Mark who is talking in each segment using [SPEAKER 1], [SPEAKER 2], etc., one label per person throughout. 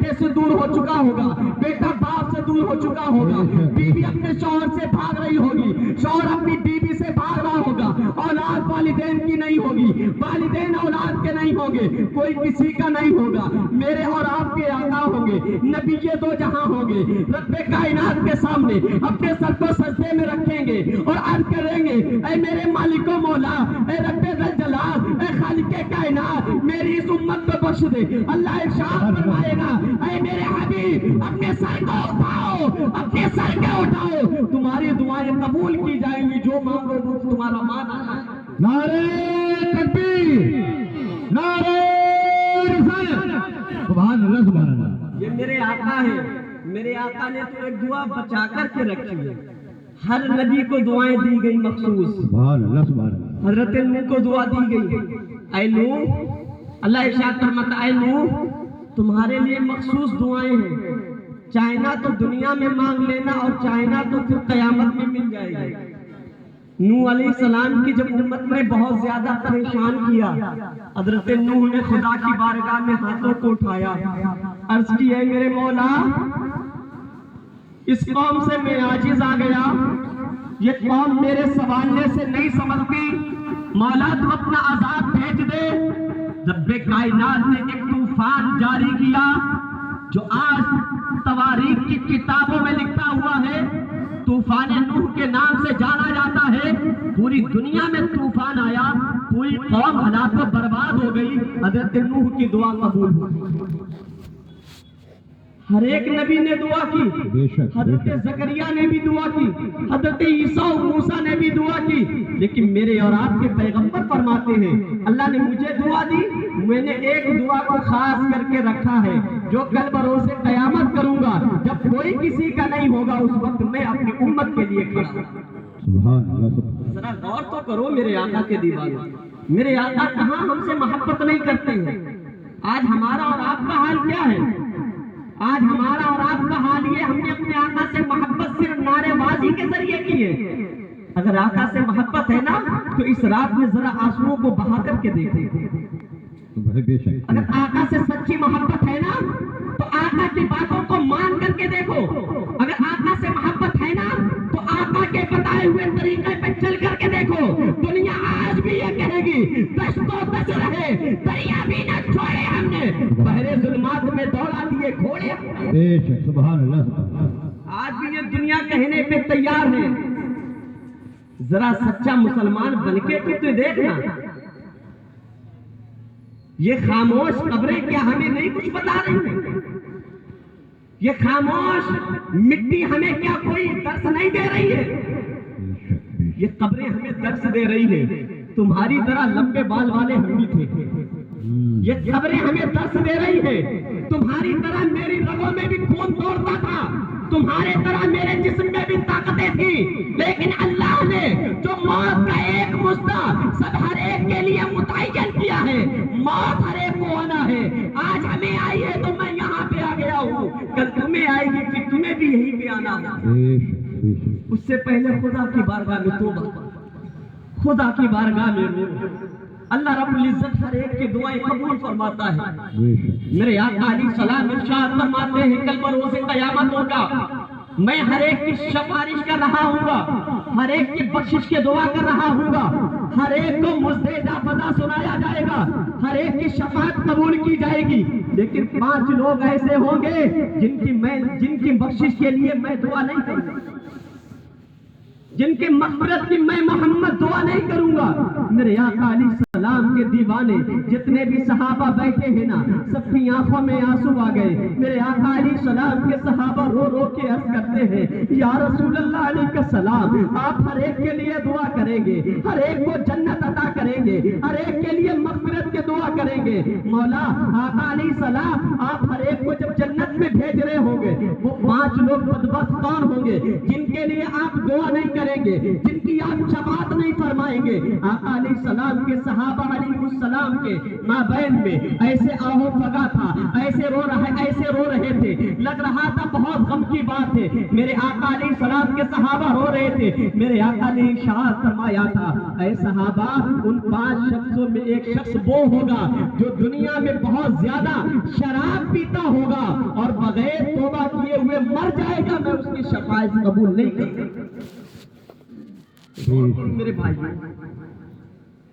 [SPEAKER 1] بیٹے سے دور ہو چکا ہوگا، بیٹا باپ سے دور ہو چکا ہوگا، بیوی اپنے شوہر سے بھاگ رہی ہوگی، شوہر اپنی بیوی سے بھاگ رہا ہوگا، اولاد والدین کی نہیں ہوگی، والدین اولاد کے نہیں ہوں گے، کوئی کسی کا نہیں ہوگا، میرے اور آپ کے آقا ہوں گے، نبی کے دو جہاں ہوں گے، رب کائنات کے سامنے اپنے سر کو سجدے میں رکھیں گے اور عرض کریں گے اے میرے مالک و مولا، اے رب ذل جلال، اے خالق کائنات، میری اس امت کو بخش دے۔ اللہ ارشاد فرمائے گا اے میرے حبیب اپنے سر کو اٹھاؤ، اپنے سر کو اٹھاؤ، تمہاری دعائیں قبول کی جائیں گی، جو مانگو وہ تمہارا مانا ہے۔
[SPEAKER 2] نعرہ تکبیر، نعرہ رسالت، سبحان اللہ سبحان اللہ۔
[SPEAKER 1] یہ میرے آقا ہے، میرے آقا نے تو ایک دعا بچا کر کے رکھی ہے، ہر نبی کو دعائیں دی گئی مخصوص،
[SPEAKER 2] سبحان اللہ سبحان اللہ۔
[SPEAKER 1] حضرت نوح کو دعا دی گئی، اے نوح، اللہ ارشاد فرماتا اے نوح تمہارے لیے مخصوص دعائیں ہیں، چاہنا تو دنیا میں مانگ لینا اور چاہنا تو پھر قیامت میں مل جائے گی۔ نوح علیہ السلام کی جب امت نے بہت زیادہ پریشان کیا، حضرت نوح نے خدا کی بارگاہ میں ہاتھوں کو اٹھایا، عرض کی ہے میرے مولا اس قوم سے میں عاجز آ گیا، یہ قوم میرے سوالنے سے نہیں سمجھتی، مولا تو اپنا عذاب بھیج دے۔ رب کائنات نے ایک طوفان جاری کیا جو آج تواریخ کی کتابوں میں لکھا ہوا ہے، طوفان نوح کے نام سے جانا جاتا ہے، پوری دنیا میں طوفان آیا، پوری قوم ہلاک و برباد ہو گئی، حضرت نوح کی دعا قبول ہوئی۔ ہر ایک نبی نے دعا کی، حضرت زکریا نے بھی دعا کی، حضرت عیسیٰ و موسیٰ نے بھی دعا کی، لیکن میرے اور آپ کے پیغمبر فرماتے ہیں اللہ نے مجھے دعا دی، میں نے ایک دعا کو خاص کر کے رکھا ہے جو کل بروز قیامت کروں گا، جب کوئی کسی کا نہیں ہوگا اس وقت میں اپنی امت کے لیے کھڑا ہوں۔
[SPEAKER 2] سبحان اللہ۔
[SPEAKER 1] ذرا غور تو کرو میرے آقا کے دیوانے، میرے آقا کہاں ہم سے محبت نہیں کرتے ہیں۔ آج ہمارا اور آپ کا حال کیا ہے؟ آج ہمارا اور آپ کا حال یہ ہم نے اپنے آقا سے محبت صرف نعرے بازی کے ذریعے کی ہے۔ اگر آقا سے محبت ہے نا تو اس رات میں ذرا آنسوؤں کو بہا کر کے دیکھیں۔ اگر آقا سے سچی محبت ہے نا تو آقا کی باتوں کو مان کر کے دیکھو، اگر آقا سے محبت ہے نا تو آقا کے بتائے ہوئے طریقے پہ چل کر کے دیکھو، دنیا آج بھی یہ کہے گی دشت و دشت رہے، دریا بھی نہ چھوڑے ہم نے، بحر ظلمات میں دوڑا دیے گھوڑے۔
[SPEAKER 2] بے شک، سبحان اللہ۔
[SPEAKER 1] آج بھی یہ دنیا کہنے پہ تیار ہے، ذرا سچا مسلمان بن کے تو دیکھنا، یہ خاموش قبریں کیا ہمیں نہیں کچھ بتا رہی ہیں؟ یہ خاموش مٹی ہمیں کیا کوئی درس نہیں دے رہی ہے؟ یہ قبریں ہمیں درس دے رہی ہیں، تمہاری طرح لمبے بال والے ہم بھی تھے، یہ قبریں ہمیں درس دے رہی ہیں، تمہاری طرح میری رگوں میں بھی خون دوڑتا تھا، تمہارے طرح میرے جسم میں بھی طاقتیں تھیں، لیکن اللہ نے جو موت کا ایک مدہ سب ہر ایک کے لیے متعین کیا ہے، موت ہر ایک کو آنا ہے، آج ہمیں آئی ہے تو میں یہاں پہ آ گیا ہوں، کل تمہیں آئے گی کہ تمہیں بھی یہیں پہ آنا ہے۔ اس سے پہلے خدا کی بارگاہ میں توبہ، خدا کی بارگاہ میں رو، اللہ رب العزت ہر ایک کی دعائیں قبول فرماتا ہے۔ میرے آقا علیہ السلام ارشاد فرماتے ہیں کل بروز قیامت ہوگا، میں ہر ایک کی سفارش کر رہا ہوں گا، ہر ایک کی بخشش کی دعا کر رہا ہوں گا، ہر ایک کو مزدہ فضا سنایا جائے گا، ہر ایک کی شفاعت قبول کی جائے گی، لیکن 5 لوگ ایسے ہوں گے جن کی بخشش کے لیے میں دعا نہیں کروں گا، جن کی مغفرت کی میں محمد دعا نہیں کروں گا۔ میرے آقا علیہ السلام کے دیوانے جتنے بھی صحابہ بیٹھے ہیں نا، سب کی آنکھوں میں آنسو آ گئے۔ میرے آقا علیہ السلام کے صحابہ رو رو کے عرض کرتے ہیں یا رسول اللہ علیہ السلام، آپ ہر ایک کے لیے دعا کریں گے، ہر ایک کو جنت عطا کریں گے، ہر ایک کے لیے مغفرت کی دعا کریں گے، مولا آقا علیہ السلام آپ ہر ایک کو جب جنت میں بھیج رہے ہوں گے، وہ 5 لوگ بدبخت کون ہوں گے جن کے لیے آپ دعا نہیں کریں گے، جن کی آپ شفاعت نہیں فرمائیں گے؟ آقا علیہ السلام کے صحابہ صحابہ علیہم کے مابین میں ایسے آہو پگا تھا، ایسے رو رہے تھے، لگ رہا تھا بہت غم کی بات ہے۔ میرے آقا علیہ السلام کے صحابہ رو رہے تھے، میرے آقا نے ارشاد فرمایا تھا، اے صحابہ ان 5 شخصوں میں ایک شخص وہ ہوگا جو دنیا میں بہت زیادہ شراب پیتا ہوگا اور بغیر توبہ کیے ہوئے مر جائے گا، میں اس کی شفاعت قبول نہیں کروں۔ میرے بھائی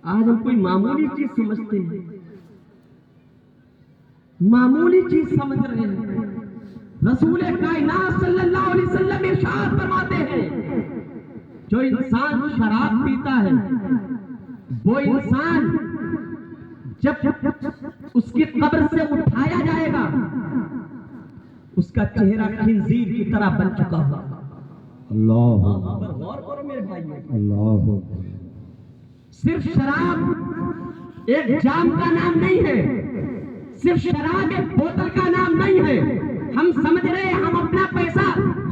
[SPEAKER 1] آج ہم کوئی معمولی چیز سمجھتے ہیں، معمولی چیز سمجھ رہے ہیں۔ رسول کائنات صلی اللہ علیہ وسلم ارشاد فرماتے ہیں، جو انسان شراب پیتا ہے وہ انسان جب اس کی قبر سے اٹھایا جائے گا اس کا چہرہ خنزیر کی طرح بن چکا ہوگا۔
[SPEAKER 2] اللہ
[SPEAKER 1] غور کرو میرے بھائی،
[SPEAKER 2] اللہ
[SPEAKER 1] صرف شراب ایک جام کا نام نہیں ہے، صرف شراب ایک بوتل کا نام نہیں ہے۔ ہم سمجھ رہے ہیں ہم اپنا پیسہ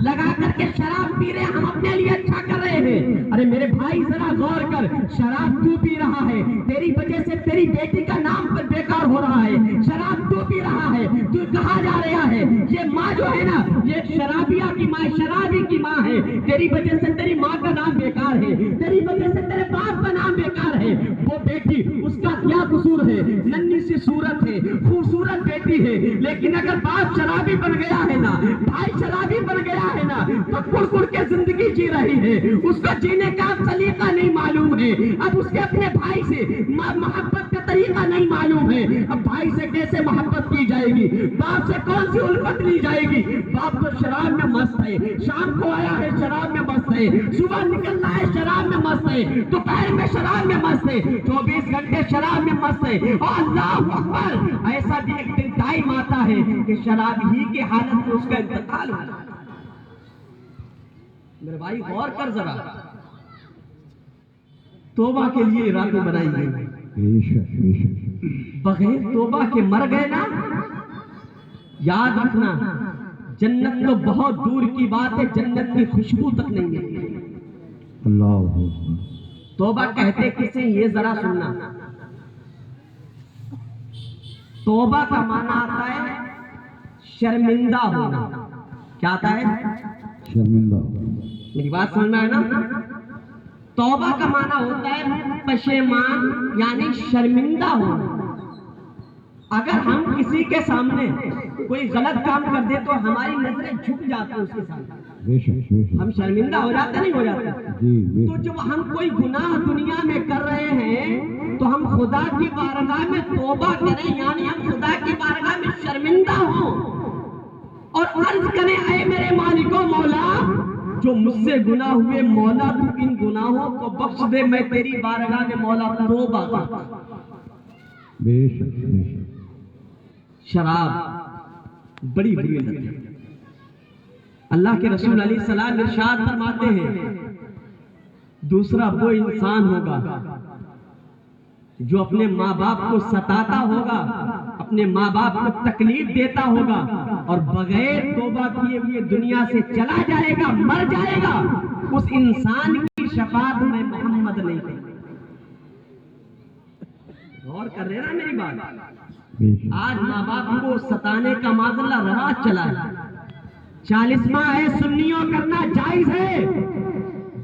[SPEAKER 1] لگا کر کے شراب پی رہے ہیں، ہم اپنے لیے اچھا کر رہے ہیں۔ ارے میرے بھائی ذرا غور کر، شراب تو پی رہا ہے، تیری وجہ سے تیری بیٹی کا نام پر بیکار ہو رہا ہے۔ شراب تو پی رہا ہے، تو کہاں جا رہا ہے؟ یہ ماں جو ہے نا، یہ شرابیہ کی ماں، شرابی کی ماں ہے، تیری وجہ سے تیری ماں کا نام بیکار ہے، تیری وجہ سے تیرے باپ کا نام بیکار ہے۔ وہ بیٹی اس کا کیا قصور ہے؟ ننھی سی صورت ہے، خوبصورت بیٹی ہے، لیکن اگر باپ شرابی بن گیا ہے نا، بھائی شرابی بن گیا ہے نا، تو کڑ کے زندگی جی رہی ہے، اس کا جینے کا طریقہ نہیں معلوم ہے۔ اب اس کے اپنے بھائی سے محبت کا طریقہ نہیں معلوم ہے۔ اب بھائی سے کیسے محبت کی جائے گی؟ باپ سے کون سی الفت لی جائے گی؟ باپ تو شراب میں مست ہے، شام کو آیا ہے شراب میں مست ہے، صبح نکلنا ہے شراب میں مست ہے، دوپہر میں شراب میں مست ہے، 24 گھنٹے شراب میں مست ہے۔ اور اللہ اکبر، ایسا بھی ایک دن ٹائم آتا ہے کہ شراب ہی کی حالت میں اس کا انتقال ہوتا ہے۔ میرے بھائی غور کر ذرا، توبہ کے لیے ارادے بنائی گئی، بغیر توبہ کے مر گئے نا، یاد رکھنا جنت تو بہت دور کی بات ہے، جنت کی خوشبو تک نہیں ہے۔
[SPEAKER 2] اللہ
[SPEAKER 1] توبہ کہتے کسے یہ ذرا سننا، توبہ کا معنی آتا ہے شرمندہ ہونا۔ کیا آتا ہے؟
[SPEAKER 2] شرمندہ۔
[SPEAKER 1] میری بات سمجھ میں آئے نا؟ توبہ کا معنی ہوتا ہے پشیمان، یعنی شرمندہ ہونا۔ اگر ہم کسی کے سامنے کوئی غلط کام کر دے تو ہماری نظریں جھک جاتی ہیں اس کے سامنے، ہم شرمندہ ہو جاتے نہیں ہو جاتے؟ تو جب ہم کوئی گناہ دنیا میں کر رہے ہیں تو ہم خدا کی بارگاہ میں توبہ کریں، یعنی ہم خدا کی بارگاہ میں شرمندہ ہوں اور عرض کریں، اے میرے مالک و مولا، جو مجھ سے گناہ ہوئے مولا تو ان گناہوں کو بخش دے، میں تیری بارگاہ میں مولا توبہ کرتا ہوں۔
[SPEAKER 2] بے شک بے شک۔
[SPEAKER 1] شراب بڑی بری لت ہے۔ اللہ کے رسول علیہ السلام ارشاد فرماتے ہیں، دوسرا وہ انسان ہوگا جو اپنے ماں باپ کو ستاتا ہوگا، اپنے ماں باپ کو تکلیف دیتا ہوگا اور بغیر توبہ کیے ہوئے دنیا سے چلا جائے گا، مر جائے گا، اس انسان کی شفاعت میں محمد نہیں کرتا۔ غور کر رہے نا میری بات؟ آج ماں باپ کو ستانے کا معاملہ رواج چلا ہے۔ 40واں ہے سنیوں کرنا جائز ہے،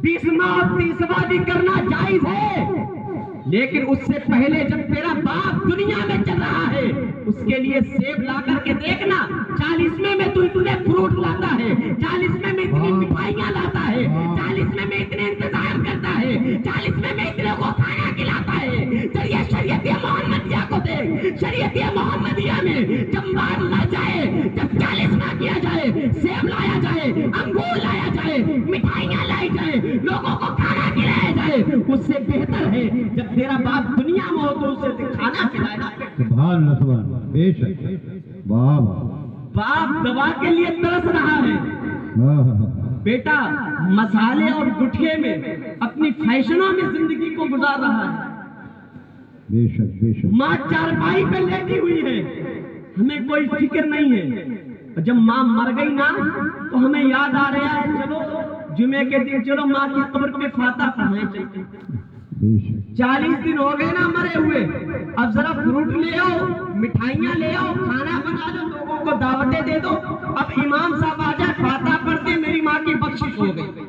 [SPEAKER 1] 20واں اور 30واں بھی کرنا جائز ہے، لیکن اس سے پہلے جب تیرا باپ دنیا میں چل رہا ہے اس کے لیے سیب لا کر کے دیکھنا، 40ویں میں تو اتنے فروٹ لاتا ہے، 40ویں میں اتنی مٹھائیاں لاتا ہے، 40ویں میں اتنے انتظام کرتا ہے، 40ویں میں اتنے کو کھانا کھلاتا ہے۔ چلیے شریعت محمدیہ کو دیکھ، شریعت محمدیہ میں جب مار مر جائے، جب 40واں کیا جائے، سیب لایا جائے، انگور لایا جائے، مٹھائیاں لائی جائے، لوگوں کو کھانا کھلایا جائے، اس سے بہتر ہے جب تیرا باپ دنیا میں ہو تو اسے کھانا کھلانا۔
[SPEAKER 2] سبحان اللہ سبحان اللہ، بے شک، واہ واہ۔
[SPEAKER 1] باپ دوا کے لیے ترس رہا ہے، بیٹا مسالے اور گٹھے میں اپنی فیشنوں میں زندگی کو گزار رہا ہے،
[SPEAKER 2] بے شک بے شک۔
[SPEAKER 1] ماں چارپائی پہ لیٹی ہوئی ہے، ہمیں کوئی فکر نہیں ہے۔ جب ماں مر گئی نا تو ہمیں یاد آ رہا ہے، چلو جمعے کے دن چلو ماں کی قبر پہ فاتحہ پڑھائیں چلتے۔
[SPEAKER 2] بے شک
[SPEAKER 1] 40 دن ہو گئے نا مرے ہوئے، اب ذرا فروٹ لے آؤ، مٹھائیاں لے آؤ، کھانا بنا دو، لوگوں کو دعوتیں دے دو۔ اب امام صاحب آ جائے، فاتحہ پڑھتے میری ماں کی بخشش ہو گئی۔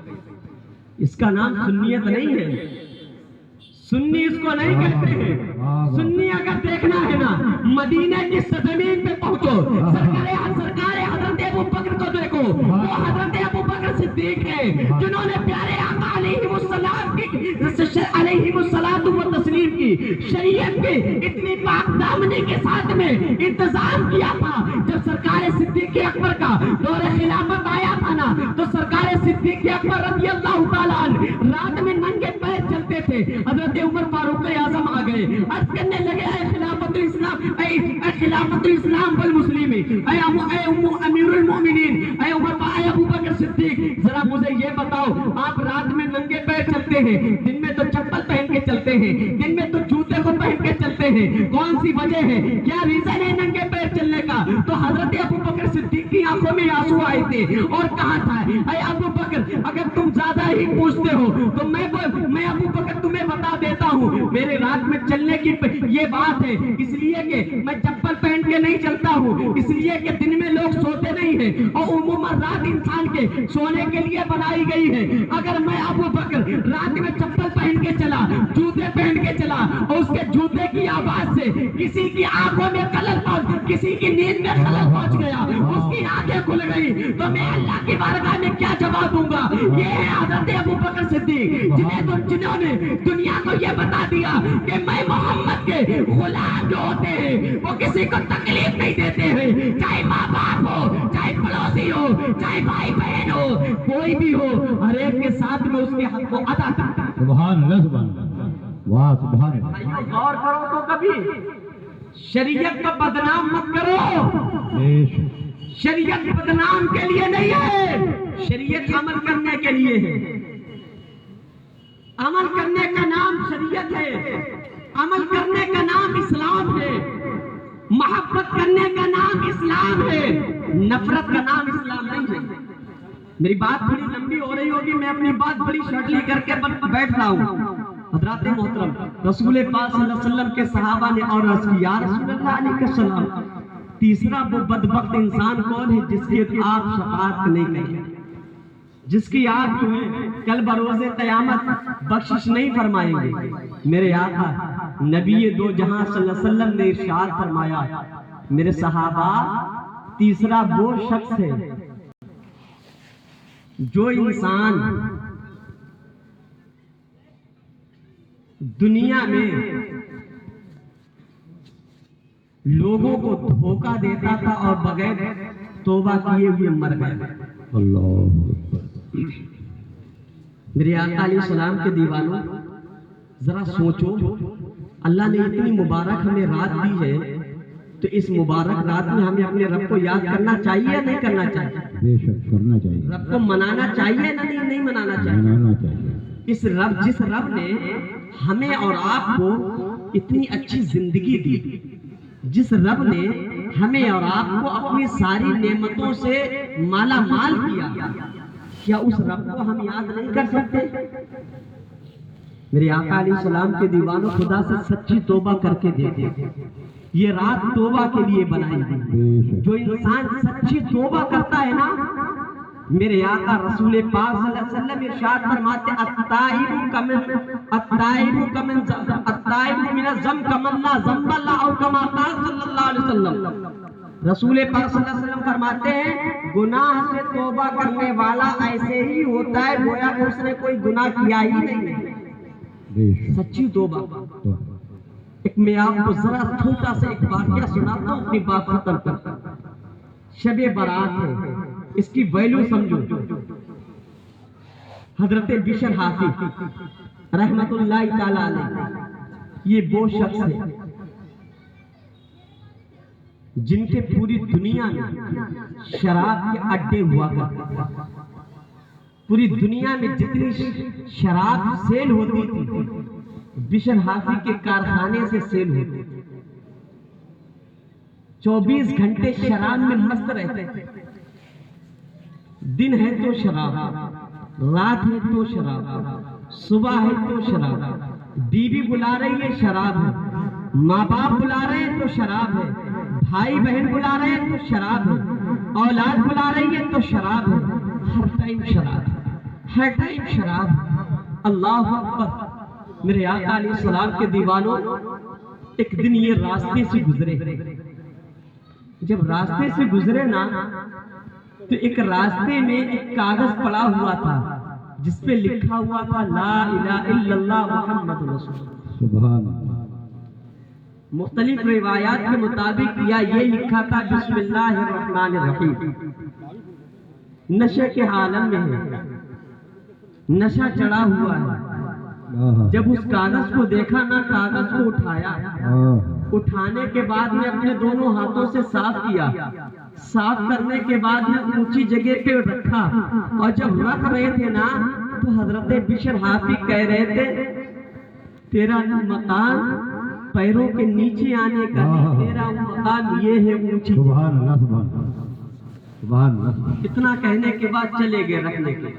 [SPEAKER 1] اس کا نام سنیت نہیں ہے، سنی اس کو نہیں کہتے ہیں۔ سنی اگر دیکھنا ہے نا، مدینے کی سرزمین پہ پہنچو، سرکار حضرت ابو بکر کو دیکھو، وہ حضرت ابو بکر صدیق ہیں جنہوں نے پیارے آقا علیہ السلام علیہ الصلوۃ والتسلیم کی شریعت کے اتنی پاک دامنی کے ساتھ میں انتظام کیا تھا۔ جب سرکار صدیق اکبر کا دور خلافت آیا تھا نا، تو سرکار صدیق اکبر رضی اللہ تعالیٰ عنہ رات میں ننگے پیر چلتے تھے۔ حضرت عمر فاروق اعظم آ گئے، عرض کرنے لگے اے خلافت الاسلام، اے خلافت الاسلام والمسلمین، اے امیر المؤمنین، اے عمر، اے ابو بکر صدیق، ذرا مجھے یہ بتاؤ، آپ رات میں ننگے پیر چلتے ہیں، دن میں تو چپل پہن کے چلتے ہیں، دن میں تو جوتے کو پہن کے چلتے ہیں، کون سی وجہ ہے؟ کیا ریزن ہے ننگے پیر چلنے کا؟ تو حضرت ابو بکر صدیق کی آنکھوں میں آنسو آئے تھے اور کہا تھا اے ابو بکر، اگر تم زیادہ ہی پوچھتے ہو تو میں ابو بکر تمہیں بتا دیتا ہوں، میرے رات میں چلنے کی یہ بات ہے اس لیے کہ میں چپل پہن کے نہیں چلتا ہوں، اس لیے کہ دن میں لوگ سوتے نہیں ہیں اور عموماً رات انسان کے سونے کے لیے بنائی گئی ہے۔ اگر میں ابو بکر رات میں چپل پہن کے چلا، جوتے پہن کے چلا اور اس کے جوتے کی آواز سے کسی کی آنکھوں میں خلل پہنچ، کسی کی نیند میں خلل پہنچ گیا، اس کی آنکھیں کھل گئی، تو میں اللہ کی بارگاہ میں کیا جواب دوں گا؟ یہ ہے حضرت ابو بکر صدیق، جنہوں نے دنیا کو یہ بتا دیا کہ میں محمد کے غلام جو ہوتے ہیں وہ کسی کو تکلیف نہیں دیتے ہیں، چاہے ماں باپ ہو، چاہے پڑوسی ہو، چاہے بھائی بہن ہو، کوئی بھی ہو، ہر ایک کے ساتھ میں اس کے حق کو ادا کرتا ہے۔
[SPEAKER 2] سبحان اللہ، سبحان اللہ، واہ سبحان اللہ۔
[SPEAKER 1] بھائیو غور کرو تو کبھی شریعت کو بدنام مت کرو،
[SPEAKER 2] بے شک
[SPEAKER 1] شریعت بدنام کے لیے نہیں ہے، شریعت عمل کرنے کے لیے ہے۔ عمل کرنے کا نام شریعت ہے، عمل کرنے کا نام اسلام ہے، محبت کرنے کا نام اسلام ہے، نفرت کا نام اسلام نہیں ہے۔ میری بات بڑی لمبی ہو رہی ہوگی، میں اپنی بات بڑی شارٹلی کر کے بیٹھ رہا ہوں۔ حضرات محترم، رسول پاک صلی اللہ علیہ وسلم کے صحابہ نے اور عرض کی یا رسول اللہ علیہ السلام، تیسرا وہ بدبخت انسان کون ہے جس کی آپ شفاعت نہیں کریں، جس کی آپ جو ہے کل بروز قیامت بخشش نہیں فرمائیں گے؟ میرے آقا نبی دو جہاں صلی اللہ علیہ وسلم نے ارشاد فرمایا، میرے صحابہ تیسرا وہ شخص ہے جو انسان دنیا میں لوگوں کو دھوکہ دیتا تھا اور بغیر توبہ کیے ہوئے مر گیا۔
[SPEAKER 2] اللہ اکبر۔
[SPEAKER 1] میرے آقا علیہ السلام کے دیوانوں، ذرا سوچو، اللہ نے اتنی مبارک ہمیں رات دی ہے، تو اس مبارک رات میں ہمیں اپنے رب کو یاد کرنا چاہیے یا نہیں کرنا چاہیے؟
[SPEAKER 2] بے شک کرنا چاہیے،
[SPEAKER 1] رب کو منانا چاہیے یا نہیں منانا چاہیے؟
[SPEAKER 2] منانا چاہیے۔
[SPEAKER 1] جس رب نے ہمیں اور آپ کو اتنی اچھی زندگی دی، جس رب نے ہمیں اور آپ کو اپنی ساری نعمتوں سے مالا مال کیا، کیا اس رب کو ہم یاد نہیں کر سکتے؟ میرے آقا علیہ السلام کے دیوانوں، خدا سے سچی توبہ کر کے دیتے، یہ رات توبہ کے لیے بنائی گئی۔ جو انسان سچی توبہ کرتا ہے نا، میرے آقا رسول پاک صلی اللہ علیہ وسلم ارشاد فرماتے التائب من الذنب کمن لا ذنب له، او کما قال صلی اللہ علیہ وسلم۔ رسول پاک صلی اللہ علیہ وسلم فرماتے ہیں گناہ سے توبہ کرنے والا ایسے ہی ہوتا ہے گویا کہ اس نے کوئی گناہ کیا ہی نہیں ہے۔ سچی توبہ۔ ایک میں آپ کو ذرا چھوٹا سا ایک واقعہ سناتا ہوں، اپنی بات ختم کرتا ہوں۔ شب برات ہے، اس کی ویلیو سمجھو۔ حضرت بشر حافظ رحمت اللہ تعالی علیہ، یہ وہ شخص ہے جن کے پوری دنیا میں شراب کے اڈے ہوا کرتے، پوری دنیا میں جتنی شراب سیل ہوتی تھی بشر حافظ کے کارخانے سے سیل ہوتی تھی۔ 24 گھنٹے شراب میں مست رہتے تھے، دن ہے تو شراب، رات ہے تو شراب، صبح ہے تو شراب، بیوی بلا رہی ہے شراب ہے، ماں باپ بلا رہے ہیں تو شراب ہے، بھائی بہن بلا رہے ہیں تو شراب ہے، اولاد بلا رہی ہے تو شراب ہے، ہر ٹائم شراب ہے، ہر ٹائم شراب ہے۔ اللہ اکبر۔ میرے آقا علیہ السلام کے دیوانوں، ایک دن یہ راستے سے گزرے، جب راستے سے گزرے نا تو ایک راستے میں ایک کاغذ پڑا ہوا تھا جس پہ لکھا ہوا تھا لا الہ الا اللہ محمد رسول اللہ۔
[SPEAKER 2] سبحان اللہ۔
[SPEAKER 1] مختلف روایات کے مطابق یا یہ لکھا تھا بسم اللہ الرحمن الرحیم۔ نشے کے عالم میں ہے، نشہ چڑھا ہوا ہے۔ جب اس کاغذ کو دیکھا نا، کاغذ کو اٹھایا، اٹھانے کے بعد میں اپنے دونوں ہاتھوں سے صاف کیا، صاف کرنے کے بعد میں اونچی جگہ پہ رکھا، اور جب رکھ رہے تھے نا تو حضرت بشر حافی کہہ رہے تھے تیرا مقام پیروں کے نیچے آنے کا نہیں، تیرا مقام یہ ہے اونچی۔
[SPEAKER 2] سبحان اللہ سبحان اللہ سبحان اللہ۔
[SPEAKER 1] اتنا کہنے کے بعد چلے گئے رکھنے کے۔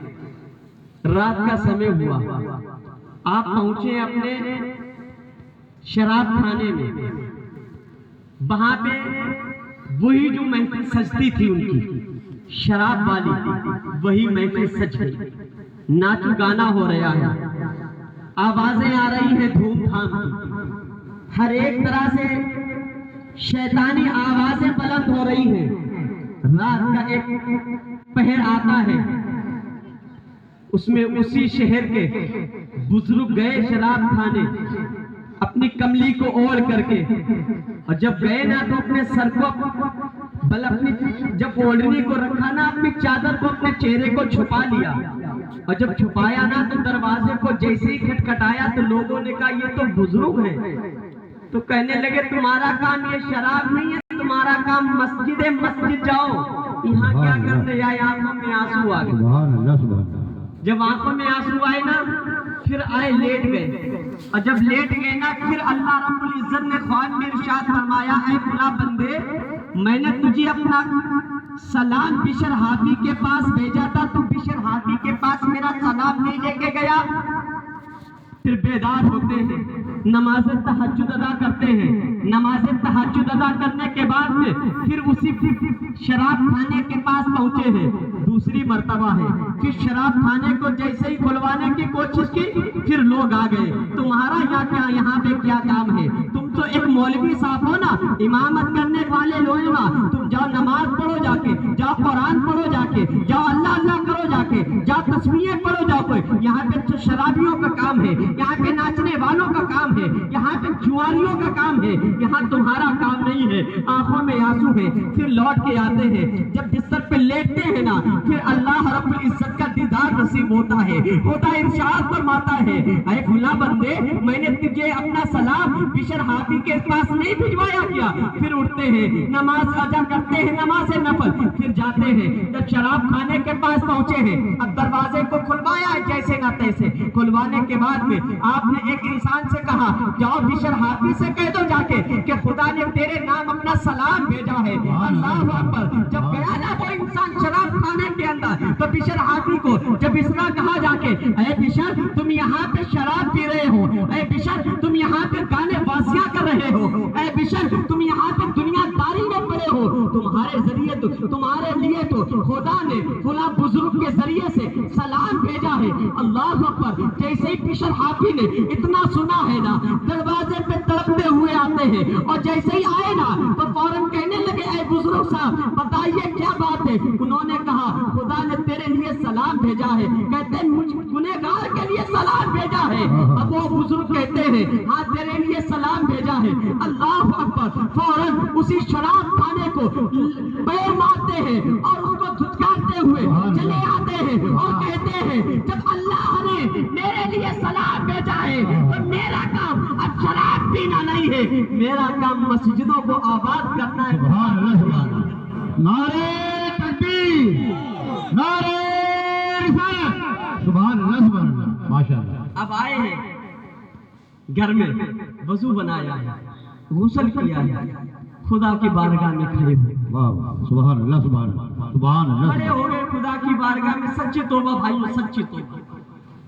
[SPEAKER 1] رات کا سمے ہوا، آپ پہنچے اپنے شراب خانے میں، وہاں پہ وہی جو محفل سجتی تھی ان کی شراب والی، وہی محفل سج گئی، ناچ گانا ہو رہا ہے، آوازیں آ رہی ہیں دھوم دھام کی، ہر ایک طرح سے شیطانی آوازیں بلند ہو رہی ہیں۔ رات کا ایک پہر آتا ہے، اس میں اسی شہر کے بزرگ گئے شراب کھانے اپنی کملی کو اوڑھ کر کے، اور جب گئے نا تو اپنے سر کو اپنی جب اوڑھنی کو رکھا نا، اپنی چادر کو اپنے چہرے کو چھپا لیا، اور جب چھپایا نا تو دروازے کو جیسے ہی کھٹکھٹایا تو لوگوں نے کہا یہ تو بزرگ ہیں، تو کہنے لگے تمہارا کام یہ شراب نہیں ہے، تمہارا کام مسجد ہے، مسجد جاؤ، یہاں کیا کرتے آئے؟ آنکھوں میں آنسو آ گئے۔
[SPEAKER 2] سبحان اللہ سبحان اللہ۔
[SPEAKER 1] جب آنکھوں میں آنسو آئے نا پھر آئے لیٹ گئے، اور جب لیٹ گئے نا پھر اللہ رب العزت نے خواب میں ارشاد فرمایا اے فلاں بندے، میں نے تجھے اپنا سلام بشر حافی کے پاس بھیجا تھا، تو بشر حافی کے پاس میرا سلام نہیں لے کے گیا۔ پھر بیدار ہوتے ہیں، نماز تہجد ادا کرتے ہیں، نماز تہجد ادا کرنے کے بعد میں پھر اسی شراب خانے کے پاس پہنچے ہیں، دوسری مرتبہ ہے، پھر شراب خانے کو جیسے ہی کھلوانے کی کوشش کی پھر لوگ آ گئے، تمہارا یہاں پہ کیا کام ہے؟ تم تو ایک مولوی صاحب ہو نا، امامت کرنے والے لوگ نا، تم جاؤ نماز پڑھو، جا کے جاؤ قرآن پڑھو، جا کے جاؤ اللہ اللہ کرو، جا کے جاؤ تسبیحیں پڑھو، جاؤ کوئی یہاں پہ شرابیوں کا کام ہے، یہاں پہ ناچنے والوں کا کام ہے، یہاں پہ جواریوں کا کام ہے، یہاں تمہارا کام نہیں ہے۔ آنکھوں میں آنسو ہے، پھر لوٹ کے آتے ہیں، جب بستر پہ لیٹتے ہیں نا پھر اللہ رب العزت کا دیدار نصیب ہوتا ہے، خدا ارشاد فرماتا ہے اے فلاں بندے، میں نے تجھے اپنا سلام بشر حافی کے پاس نہیں بھجوایا کیا؟ پھر اٹھتے ہیں، نماز ادا کرتے ہیں، نماز نفل، پھر جاتے ہیں، جب شراب خانے کے پاس پہنچے ہیں، اب دروازے کو کھلوایا جیسے نہ تیسے، کھلوانے کے بعد میں آپ نے ایک انسان سے کہا جاؤ بشر حافی سے کہہ دو جا کے کہ خدا نے تیرے نام اپنا سلام بھیجا ہے۔ اللہ اکبر۔ جب گیا نا وہ انسان شراب خانے کے اندر تو بشر حافی کو جب اس طرح کہا جا کے اے بشر تم یہاں پہ شراب پی رہے ہو، اے بشر تم یہاں پہ گانے بازیاں کر رہے ہو، اے بشر تم یہاں پہ دنیا داری میں پڑے ہو، تمہارے ذریعے تو تمہارے لیے تو خدا نے فلاں بزرگ کے ذریعے سے سلام بھیجا ہے۔ اللہ اکبر۔ جیسے ہی بشر حافی نے اتنا سنا ہے نا، دروازے پہ تڑپتے ہوئے آتے ہیں، اور جیسے ہی آئے نا تو فوراً کہنے لگے اے بزرگ صاحب بتائیے کیا بات ہے؟ انہوں نے کہا خدا نے تیرے لیے سلام بھیجا ہے۔ کہتے ہیں مجھ گنہگار کے لیے سلام بھیجا ہے؟ اب وہ بزرگ کہتے ہیں ہاں تیرے لیے سلام بھیجا ہے۔ اللہ اکبر۔ فوراً اسی شراب خانے کو پیر مارتے ہیں اور اس کو دھتکارتے ہوئے چلے آتے ہیں اور کہتے ہیں جب اللہ نے میرے لیے سلام بھیجا ہے تو میرا کام اب شراب پینا نہیں ہے، میرا کام مسجدوں کو آباد کرنا ہے۔
[SPEAKER 2] سبحان اللہ سبحان اللہ۔ نعرہ تکبیر، نعرہ رسالت، سبحان اللہ سبحان اللہ، ماشاءاللہ۔
[SPEAKER 1] اب آئے ہیں گھر میں، وضو بنایا ہے، غسل کیا ہے، خدا کی بارگاہ میں کھڑے ہوئے،
[SPEAKER 2] واہ واہ، سبحان اللہ سبحان اللہ، سبحان اللہ۔
[SPEAKER 1] کھڑے ہو گئے خدا کی بارگاہ میں۔ سچی توبہ بھائیو، سچی توبہ،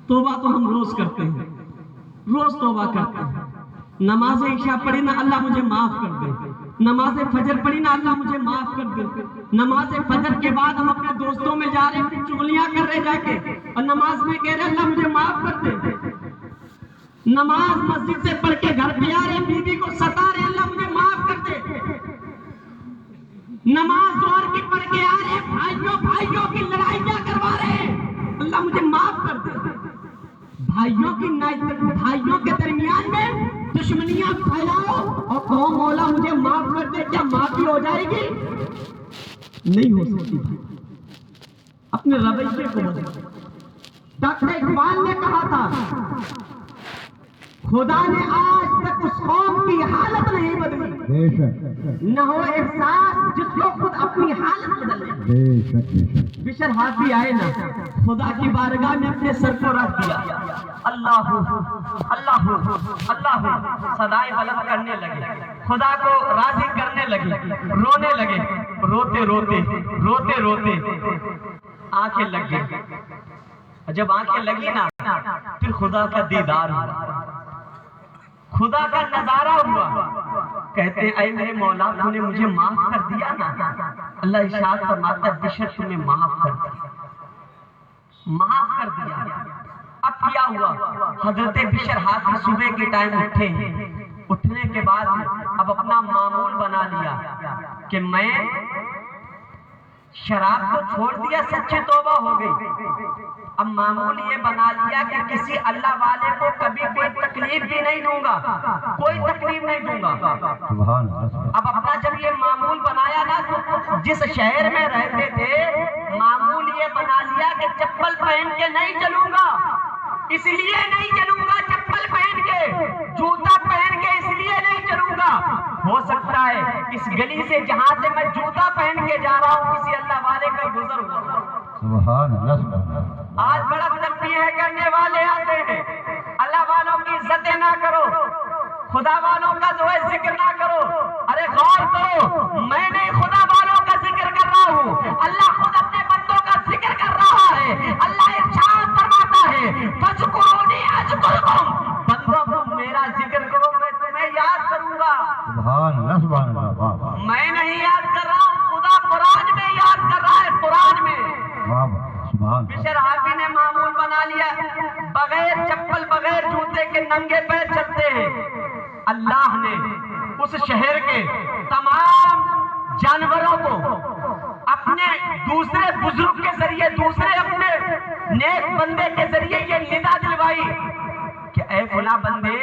[SPEAKER 1] توبہ تو ہم روز کرتے ہیں، روز توبہ کرتے ہیں. نماز عشاء پڑھی نا اللہ مجھے معاف کر دے, نماز فجر پڑھی نا اللہ مجھے معاف کر دے. نماز فجر کے بعد ہم اپنے دوستوں میں جا رہے ہیں چغلیاں کر رہے جا کے, اور نماز میں کہہ رہے اللہ مجھے معاف کر دے. نماز مسجد سے پڑھ کے گھر پہ آ رہے بیوی کو ستا رہے اللہ مجھے معاف کر دے. نماز زہر کی پڑھ کے آ رہے بھائیوں کی لڑائیاں کروا رہے ہیں اللہ مجھے معاف کر دے. بھائیوں کے درمیان میں دشمنیاں پھیلاؤ اور کہو مولا مجھے معاف کر دے, کیا معافی ہو جائے گی؟ نہیں ہو سکتی. اپنے رویے کو بدلو. ڈاکٹر اقبال نے کہا تھا خدا نے آج تک اس قوم کی حالت نہیں بدلی, نہ ہو احساس جس کو خود اپنی حالت بدلے. بشر حافی آئے نا, خدا کی بارگاہ میں اپنے سر کو رکھ دیا, اللہ اللہ اللہ صدائے بلند کرنے لگے, خدا کو راضی کرنے لگے, رونے لگے. روتے روتے روتے روتے آنکھیں لگ گئی. جب آنکھیں لگی نا پھر خدا کا دیدار ہوا, خدا کا نظارہ ہوا. کہتے ہیں اے میرے مولا تو نے مجھے معاف کر دیا نا. اللہ ارشاد فرماتا ہے بشر تمہیں معاف کر دیا, معاف کر دیا. اب کیا ہوا؟ حضرت بشر حافی صبح کے ٹائم اٹھے ہیں. اٹھنے کے بعد اب اپنا معمول بنا لیا کہ میں شراب کو چھوڑ دیا, سچی توبہ ہو گئی. اب معمول یہ بنا لیا کہ کسی اللہ والے کو کبھی کوئی تکلیف بھی نہیں دوں گا, کوئی تکلیف نہیں دوں گا. اب اپنا جب یہ معمول بنایا نا تو جس شہر میں رہتے تھے معمول یہ بنا لیا کہ چپل پہن کے نہیں چلوں گا, اس لیے نہیں چلوں گا چپل پہن کے, جوتا پہن کے اس لیے نہیں چلوں گا. ہو سکتا ہے اس گلی سے جہاں سے میں جوتا پہن کے جا رہا ہوں کسی اللہ والے کا گزر ہوا.
[SPEAKER 2] سبحان اللہ.
[SPEAKER 1] آج بڑا تنبیہ کرنے والے آتے ہیں, اللہ والوں کی عزتیں نہ کرو, خدا والوں کا جو ہے ذکر نہ کرو. ارے غور کرو, میں نہیں خدا والوں کا ذکر کر رہا ہوں, اللہ خود اپنے بندوں کا ذکر کر رہا ہے. اللہ ارشاد فرماتا ہے فذکرونی اذکرکم, بندوں کو میرا ذکر کرو میں تمہیں یاد کروں گا.
[SPEAKER 2] سبحان اللہ سبحان اللہ.
[SPEAKER 1] میں نہیں یاد کر رہا ہوں, خدا قرآن میں یاد کر رہا ہے, قرآن میں. بشر حافی نے معمول بنا لیا بغیر چپل بغیر جوتے کے ننگے پیر چلتے ہیں. اللہ نے اس شہر کے تمام جانوروں کو اپنے دوسرے بزرگ کے ذریعے, دوسرے اپنے نیک بندے کے ذریعے یہ ندا دلوائی کہ اے فلاں بندے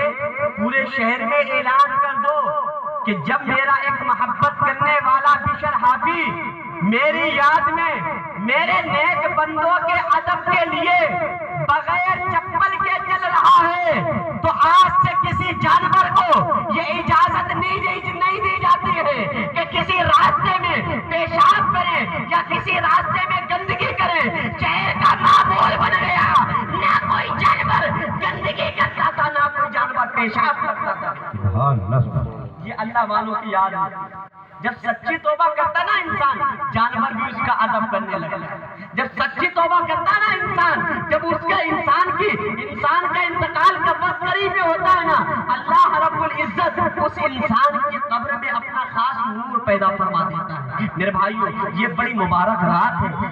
[SPEAKER 1] پورے شہر میں اعلان کر دو کہ جب میرا ایک محبت کرنے والا بشر حافی میری یاد میں میرے نیک بندوں کے ادب کے لیے بغیر چپل کے چل رہا ہے تو آج سے کسی جانور کو یہ اجازت نہیں دی جاتی ہے کہ کسی راستے میں پیشاب کرے یا کسی راستے میں گندگی کرے. شہر کا معمول بن گیا, نہ کوئی جانور گندگی کرتا تھا نہ کوئی جانور پیشاب کرتا تھا. یہ اللہ والوں کی یاد ہے. جب سچی توبہ کرتا نا انسان, جانور بھی اس کا ادب کرنے لگتا ہے. جب سچی توبہ کرتا نا انسان, جب اس کا انسان کا انتقال کا وقت قریب میں ہوتا ہے نا, اللہ رب العزت اس انسان کی قبر میں اپنا خاص نور پیدا فرما دیتا ہے. میرے بھائیو یہ بڑی مبارک رات ہے.